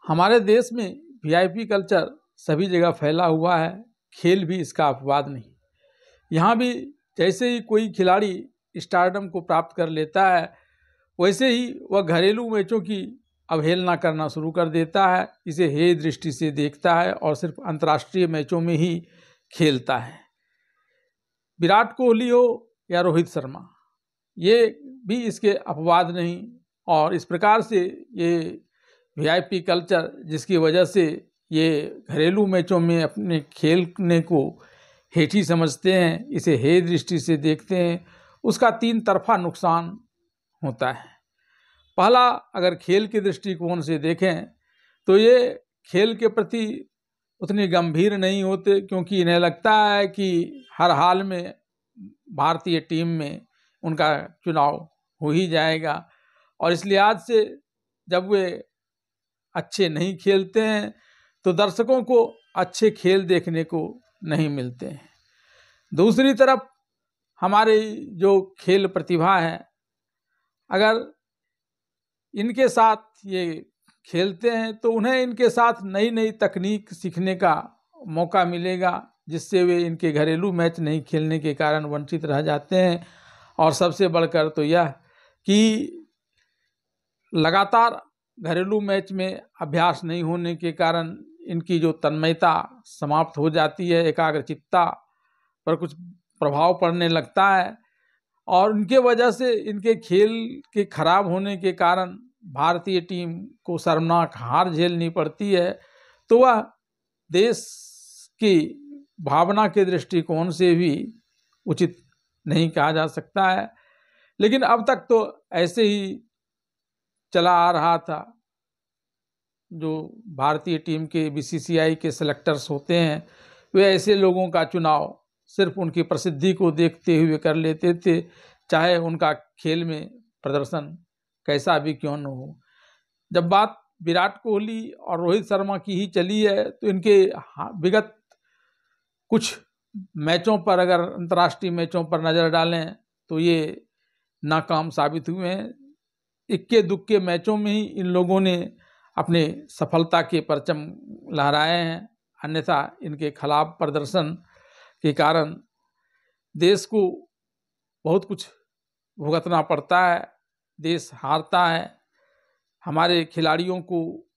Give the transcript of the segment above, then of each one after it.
हमारे देश में वीआईपी कल्चर सभी जगह फैला हुआ है, खेल भी इसका अपवाद नहीं। यहाँ भी जैसे ही कोई खिलाड़ी स्टारडम को प्राप्त कर लेता है, वैसे ही वह घरेलू मैचों की अवहेलना करना शुरू कर देता है, इसे हेय दृष्टि से देखता है और सिर्फ अंतर्राष्ट्रीय मैचों में ही खेलता है। विराट कोहली हो या रोहित शर्मा, ये भी इसके अपवाद नहीं। और इस प्रकार से ये वीआईपी कल्चर, जिसकी वजह से ये घरेलू मैचों में अपने खेलने को हेठी समझते हैं, इसे हेय दृष्टि से देखते हैं, उसका तीन तरफा नुकसान होता है। पहला, अगर खेल के दृष्टिकोण से देखें तो ये खेल के प्रति उतने गंभीर नहीं होते, क्योंकि इन्हें लगता है कि हर हाल में भारतीय टीम में उनका चुनाव हो ही जाएगा। और इस लिहाज से जब वे अच्छे नहीं खेलते हैं तो दर्शकों को अच्छे खेल देखने को नहीं मिलते हैं। दूसरी तरफ हमारे जो खेल प्रतिभा है, अगर इनके साथ ये खेलते हैं तो उन्हें इनके साथ नई नई तकनीक सीखने का मौका मिलेगा, जिससे वे इनके घरेलू मैच नहीं खेलने के कारण वंचित रह जाते हैं। और सबसे बढ़कर तो यह कि लगातार घरेलू मैच में अभ्यास नहीं होने के कारण इनकी जो तन्मयता समाप्त हो जाती है, एकाग्रचित्ता पर कुछ प्रभाव पड़ने लगता है, और उनके वजह से इनके खेल के खराब होने के कारण भारतीय टीम को शर्मनाक हार झेलनी पड़ती है। तो वह देश की भावना के दृष्टिकोण से भी उचित नहीं कहा जा सकता है। लेकिन अब तक तो ऐसे ही चला आ रहा था। जो भारतीय टीम के बीसीसीआई के सेलेक्टर्स होते हैं, वे ऐसे लोगों का चुनाव सिर्फ उनकी प्रसिद्धि को देखते हुए कर लेते थे, चाहे उनका खेल में प्रदर्शन कैसा भी क्यों न हो। जब बात विराट कोहली और रोहित शर्मा की ही चली है, तो इनके विगत कुछ मैचों पर, अगर अंतर्राष्ट्रीय मैचों पर नज़र डालें तो ये नाकाम साबित हुए हैं। इक्के दुक्के मैचों में ही इन लोगों ने अपने सफलता के परचम लहराए हैं, अन्यथा इनके खिलाफ प्रदर्शन के कारण देश को बहुत कुछ भुगतना पड़ता है, देश हारता है। हमारे खिलाड़ियों को,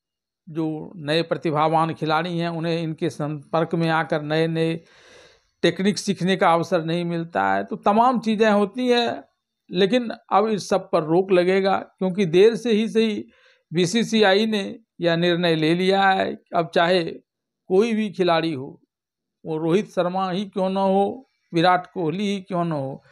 जो नए प्रतिभावान खिलाड़ी हैं, उन्हें इनके संपर्क में आकर नए नए टेक्निक सीखने का अवसर नहीं मिलता है। तो तमाम चीज़ें होती हैं, लेकिन अब इस सब पर रोक लगेगा, क्योंकि देर से ही सही बीसीसीआई ने यह निर्णय ले लिया है। अब चाहे कोई भी खिलाड़ी हो, वो रोहित शर्मा ही क्यों न हो, विराट कोहली ही क्यों न हो,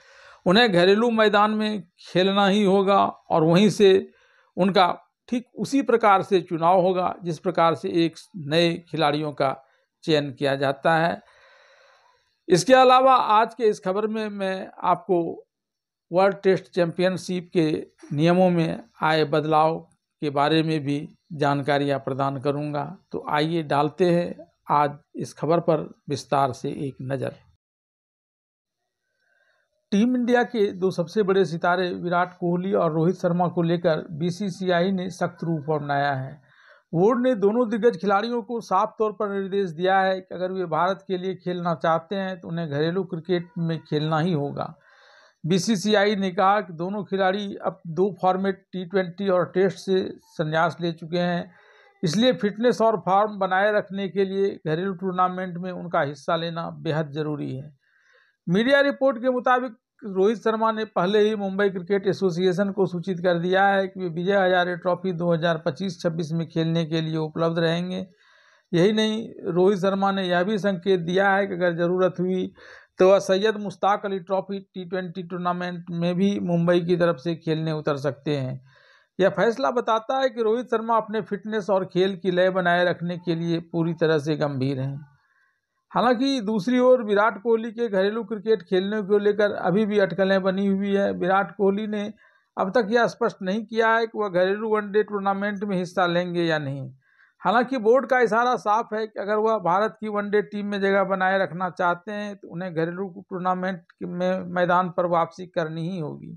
उन्हें घरेलू मैदान में खेलना ही होगा, और वहीं से उनका ठीक उसी प्रकार से चुनाव होगा जिस प्रकार से एक नए खिलाड़ियों का चयन किया जाता है। इसके अलावा आज के इस खबर में मैं आपको वर्ल्ड टेस्ट चैंपियनशिप के नियमों में आए बदलाव के बारे में भी जानकारियां प्रदान करूंगा। तो आइए डालते हैं आज इस खबर पर विस्तार से एक नज़र। टीम इंडिया के दो सबसे बड़े सितारे विराट कोहली और रोहित शर्मा को लेकर बीसीसीआई ने सख्त रूप अपनाया है। बोर्ड ने दोनों दिग्गज खिलाड़ियों को साफ तौर पर निर्देश दिया है कि अगर वे भारत के लिए खेलना चाहते हैं तो उन्हें घरेलू क्रिकेट में खेलना ही होगा। बीसीसीआई ने कहा कि दोनों खिलाड़ी अब 2 फॉर्मेट T20 और टेस्ट से संन्यास ले चुके हैं, इसलिए फिटनेस और फॉर्म बनाए रखने के लिए घरेलू टूर्नामेंट में उनका हिस्सा लेना बेहद ज़रूरी है। मीडिया रिपोर्ट के मुताबिक रोहित शर्मा ने पहले ही मुंबई क्रिकेट एसोसिएशन को सूचित कर दिया है कि वे विजय हजारे ट्रॉफी 2025-26 में खेलने के लिए उपलब्ध रहेंगे। यही नहीं, रोहित शर्मा ने यह भी संकेत दिया है कि अगर ज़रूरत हुई तो वह Syed Mushtaq Ali trophy T20 tournament में भी मुंबई की तरफ से खेलने उतर सकते हैं। यह फैसला बताता है कि रोहित शर्मा अपने फिटनेस और खेल की लय बनाए रखने के लिए पूरी तरह से गंभीर हैं। हालांकि दूसरी ओर विराट कोहली के घरेलू क्रिकेट खेलने को लेकर अभी भी अटकलें बनी हुई है। विराट कोहली ने अब तक यह स्पष्ट नहीं किया है कि वह घरेलू वनडे टूर्नामेंट में हिस्सा लेंगे या नहीं। हालांकि बोर्ड का इशारा साफ है कि अगर वह भारत की वनडे टीम में जगह बनाए रखना चाहते हैं तो उन्हें घरेलू टूर्नामेंट में मैदान पर वापसी करनी ही होगी।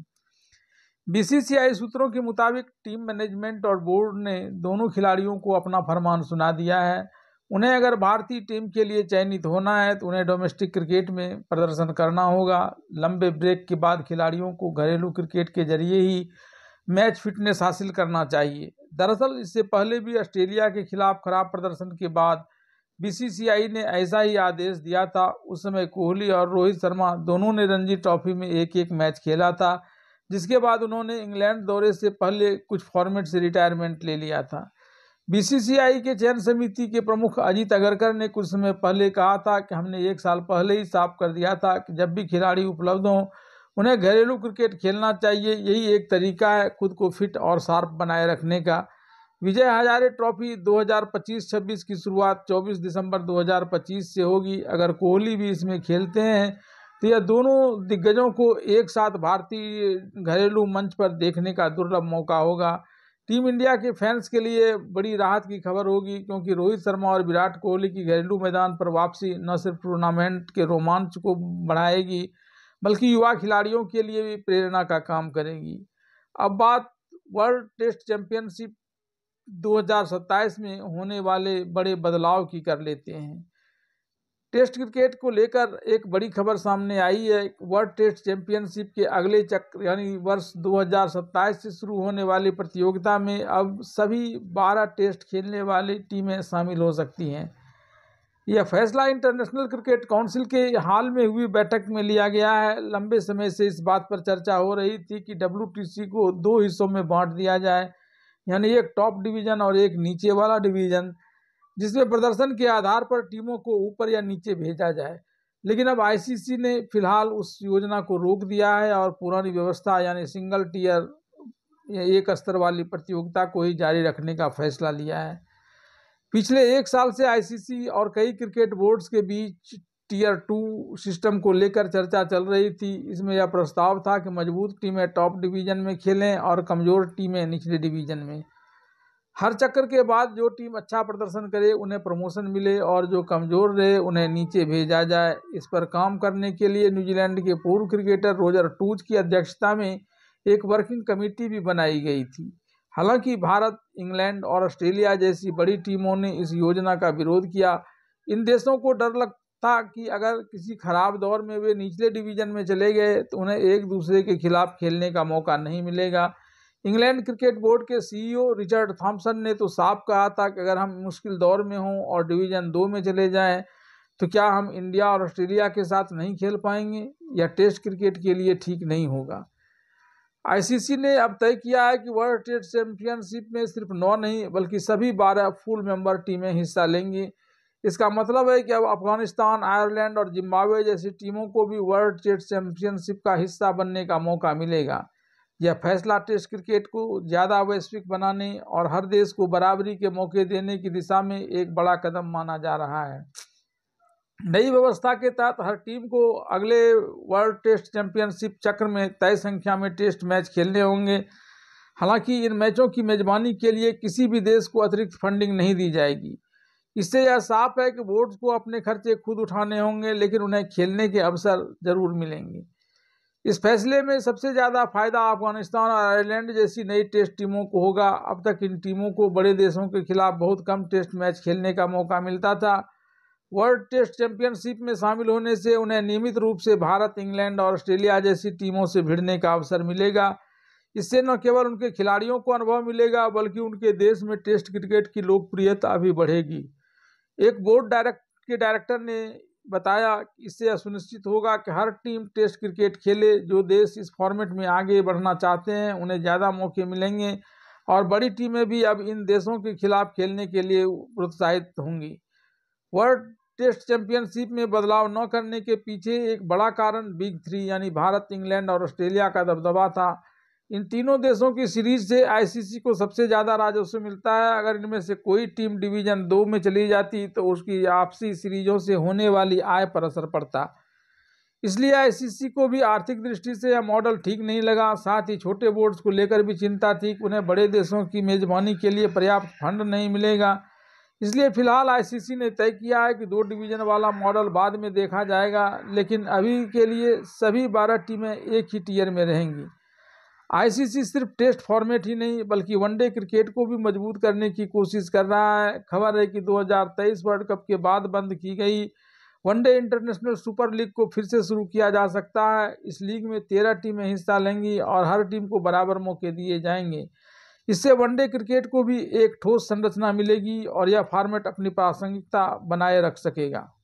बीसीसीआई सूत्रों के मुताबिक टीम मैनेजमेंट और बोर्ड ने दोनों खिलाड़ियों को अपना फरमान सुना दिया है। उन्हें अगर भारतीय टीम के लिए चयनित होना है तो उन्हें डोमेस्टिक क्रिकेट में प्रदर्शन करना होगा। लंबे ब्रेक के बाद खिलाड़ियों को घरेलू क्रिकेट के जरिए ही मैच फिटनेस हासिल करना चाहिए। दरअसल इससे पहले भी ऑस्ट्रेलिया के खिलाफ खराब प्रदर्शन के बाद बीसीसीआई ने ऐसा ही आदेश दिया था। उस समय कोहली और रोहित शर्मा दोनों ने रणजी ट्रॉफी में एक एक मैच खेला था, जिसके बाद उन्होंने इंग्लैंड दौरे से पहले कुछ फॉर्मेट से रिटायरमेंट ले लिया था। बीसीसीआई के चयन समिति के प्रमुख अजीत अगरकर ने कुछ समय पहले कहा था कि हमने 1 साल पहले ही साफ कर दिया था कि जब भी खिलाड़ी उपलब्ध हों उन्हें घरेलू क्रिकेट खेलना चाहिए। यही एक तरीका है खुद को फिट और शार्प बनाए रखने का। विजय हजारे ट्रॉफी 2025-26 की शुरुआत 24 दिसंबर 2025 से होगी। अगर कोहली भी इसमें खेलते हैं तो यह दोनों दिग्गजों को एक साथ भारतीय घरेलू मंच पर देखने का दुर्लभ मौका होगा। टीम इंडिया के फैंस के लिए बड़ी राहत की खबर होगी, क्योंकि रोहित शर्मा और विराट कोहली की घरेलू मैदान पर वापसी न सिर्फ टूर्नामेंट के रोमांच को बढ़ाएगी बल्कि युवा खिलाड़ियों के लिए भी प्रेरणा का काम करेगी। अब बात वर्ल्ड टेस्ट चैंपियनशिप 2027 में होने वाले बड़े बदलाव की कर लेते हैं। टेस्ट क्रिकेट को लेकर एक बड़ी खबर सामने आई है। वर्ल्ड टेस्ट चैंपियनशिप के अगले चक्र यानी वर्ष 2027 से शुरू होने वाली प्रतियोगिता में अब सभी 12 टेस्ट खेलने वाली टीमें शामिल हो सकती हैं। यह फैसला इंटरनेशनल क्रिकेट काउंसिल के हाल में हुई बैठक में लिया गया है। लंबे समय से इस बात पर चर्चा हो रही थी कि WTC को 2 हिस्सों में बांट दिया जाए, यानी एक टॉप डिवीजन और एक नीचे वाला डिवीजन, जिसमें प्रदर्शन के आधार पर टीमों को ऊपर या नीचे भेजा जाए। लेकिन अब ICC ने फिलहाल उस योजना को रोक दिया है और पुरानी व्यवस्था यानी सिंगल टियर या एक स्तर वाली प्रतियोगिता को ही जारी रखने का फैसला लिया है। पिछले 1 साल से ICC और कई क्रिकेट बोर्ड्स के बीच टियर 2 सिस्टम को लेकर चर्चा चल रही थी। इसमें यह प्रस्ताव था कि मजबूत टीमें टॉप डिवीजन में खेलें और कमजोर टीमें निचले डिवीजन में। हर चक्कर के बाद जो टीम अच्छा प्रदर्शन करे उन्हें प्रमोशन मिले और जो कमजोर रहे उन्हें नीचे भेजा जाए। इस पर काम करने के लिए न्यूजीलैंड के पूर्व क्रिकेटर रोजर टूज की अध्यक्षता में एक वर्किंग कमेटी भी बनाई गई थी। हालांकि भारत, इंग्लैंड और ऑस्ट्रेलिया जैसी बड़ी टीमों ने इस योजना का विरोध किया। इन देशों को डर लगता कि अगर किसी खराब दौर में वे निचले डिवीजन में चले गए तो उन्हें एक दूसरे के खिलाफ खेलने का मौका नहीं मिलेगा। इंग्लैंड क्रिकेट बोर्ड के CEO रिचर्ड थॉम्सन ने तो साफ कहा था कि अगर हम मुश्किल दौर में हों और डिवीजन 2 में चले जाएं तो क्या हम इंडिया और ऑस्ट्रेलिया के साथ नहीं खेल पाएंगे? यह टेस्ट क्रिकेट के लिए ठीक नहीं होगा। ICC ने अब तय किया है कि वर्ल्ड टेस्ट चैंपियनशिप में सिर्फ 9 नहीं बल्कि सभी 12 फुल मेंबर टीमें हिस्सा लेंगी। इसका मतलब है कि अब अफगानिस्तान, आयरलैंड और जिम्बाब्वे जैसी टीमों को भी वर्ल्ड टेस्ट चैंपियनशिप का हिस्सा बनने का मौका मिलेगा। यह फैसला टेस्ट क्रिकेट को ज़्यादा वैश्विक बनाने और हर देश को बराबरी के मौके देने की दिशा में एक बड़ा कदम माना जा रहा है। नई व्यवस्था के तहत हर टीम को अगले वर्ल्ड टेस्ट चैंपियनशिप चक्र में तय संख्या में टेस्ट मैच खेलने होंगे। हालांकि इन मैचों की मेजबानी के लिए किसी भी देश को अतिरिक्त फंडिंग नहीं दी जाएगी। इससे यह साफ है कि बोर्ड्स को अपने खर्चे खुद उठाने होंगे, लेकिन उन्हें खेलने के अवसर जरूर मिलेंगे। इस फैसले में सबसे ज़्यादा फायदा अफगानिस्तान और आयरलैंड जैसी नई टेस्ट टीमों को होगा। अब तक इन टीमों को बड़े देशों के खिलाफ बहुत कम टेस्ट मैच खेलने का मौका मिलता था। वर्ल्ड टेस्ट चैंपियनशिप में शामिल होने से उन्हें नियमित रूप से भारत, इंग्लैंड और ऑस्ट्रेलिया जैसी टीमों से भिड़ने का अवसर मिलेगा। इससे न केवल उनके खिलाड़ियों को अनुभव मिलेगा बल्कि उनके देश में टेस्ट क्रिकेट की लोकप्रियता भी बढ़ेगी। एक बोर्ड के डायरेक्टर ने बताया कि इससे यह सुनिश्चित होगा कि हर टीम टेस्ट क्रिकेट खेले। जो देश इस फॉर्मेट में आगे बढ़ना चाहते हैं उन्हें ज़्यादा मौके मिलेंगे और बड़ी टीमें भी अब इन देशों के खिलाफ खेलने के लिए प्रोत्साहित होंगी। वर्ल्ड टेस्ट चैंपियनशिप में बदलाव न करने के पीछे एक बड़ा कारण बिग 3 यानी भारत, इंग्लैंड और ऑस्ट्रेलिया का दबदबा था। इन तीनों देशों की सीरीज से ICC को सबसे ज़्यादा राजस्व मिलता है। अगर इनमें से कोई टीम डिवीजन 2 में चली जाती तो उसकी आपसी सीरीजों से होने वाली आय पर असर पड़ता। इसलिए ICC को भी आर्थिक दृष्टि से यह मॉडल ठीक नहीं लगा। साथ ही छोटे बोर्ड्स को लेकर भी चिंता थी कि उन्हें बड़े देशों की मेजबानी के लिए पर्याप्त फंड नहीं मिलेगा। इसलिए फिलहाल ICC ने तय किया है कि 2 डिवीजन वाला मॉडल बाद में देखा जाएगा, लेकिन अभी के लिए सभी 12 टीमें एक ही टियर में रहेंगी। आईसीसी सिर्फ टेस्ट फॉर्मेट ही नहीं बल्कि वनडे क्रिकेट को भी मजबूत करने की कोशिश कर रहा है। खबर है कि 2023 वर्ल्ड कप के बाद बंद की गई वनडे इंटरनेशनल सुपर लीग को फिर से शुरू किया जा सकता है। इस लीग में 13 टीमें हिस्सा लेंगी और हर टीम को बराबर मौके दिए जाएंगे। इससे वनडे क्रिकेट को भी एक ठोस संरचना मिलेगी और यह फॉर्मेट अपनी प्रासंगिकता बनाए रख सकेगा।